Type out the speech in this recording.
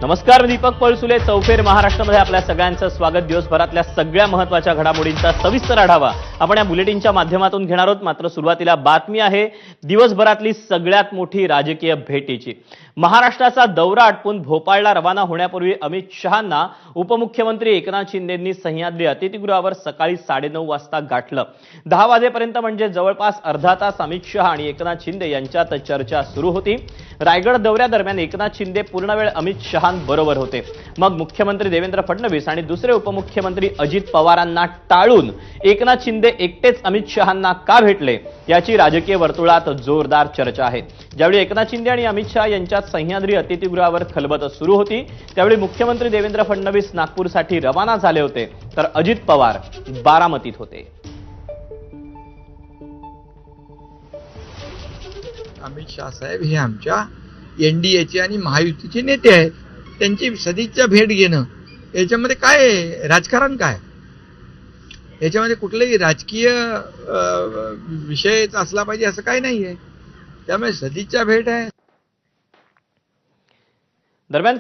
नमस्कार, मी दीपक पळसुले. चौफेर महाराष्ट्रामध्ये आपल्या सगळ्यांचं स्वागत. दिवसभरातल्या सगळ्या महत्त्वाच्या घडामोडींचा सविस्तर आढावा आपण या बुलेटिनच्या माध्यमातून घेणार आहोत. मात्र सुरुवातीला बातमी आहे दिवसभरातली सगळ्यात मोठी राजकीय भेटीची. महाराष्ट्राचा दौरा आटपून भोपाळला रवाना होण्यापूर्वी अमित शहांना उपमुख्यमंत्री एकनाथ शिंदेंनी सह्याद्री अतिथीगृहावर सकाळी 9:30 वाजता गाठलं. 10 वाजेपर्यंत म्हणजे जवळपास अर्धा तास अमित शहा आणि एकनाथ शिंदे यांच्यात चर्चा सुरू होती. रायगड दौऱ्यादरम्यान एकनाथ शिंदे पूर्ण वेळ अमित शहांबरोबर होते. मग मुख्यमंत्री देवेंद्र फडणवीस आणि दुसरे उपमुख्यमंत्री अजित पवारांना टाळून एकनाथ शिंदे एकटेच अमित शहांना का भेटले याची राजकीय वर्तुळात जोरदार चर्चा आहे. ज्यावेळी एकनाथ शिंदे आणि अमित शहा यांच्यात सह्याद्री अतिथीगृहावर खलबत सुरू होती त्यावेळी मुख्यमंत्री देवेंद्र फडणवीस नागपूरसाठी रवाना झाले होते तर अजित पवार बारामतीत होते. अमित शाह साहेब हे आमच्या एनडीएचे आणि महायुतीचे नेते आहेत. त्यांची सदिच्छा भेट घेणं याच्यामध्ये काय राजकारण, काय याच्यामध्ये कुठलाही राजकीय विषय असला पाहिजे असं काही नाहीये. त्यामुळे सदिच्छा भेट आहे. दरम्यान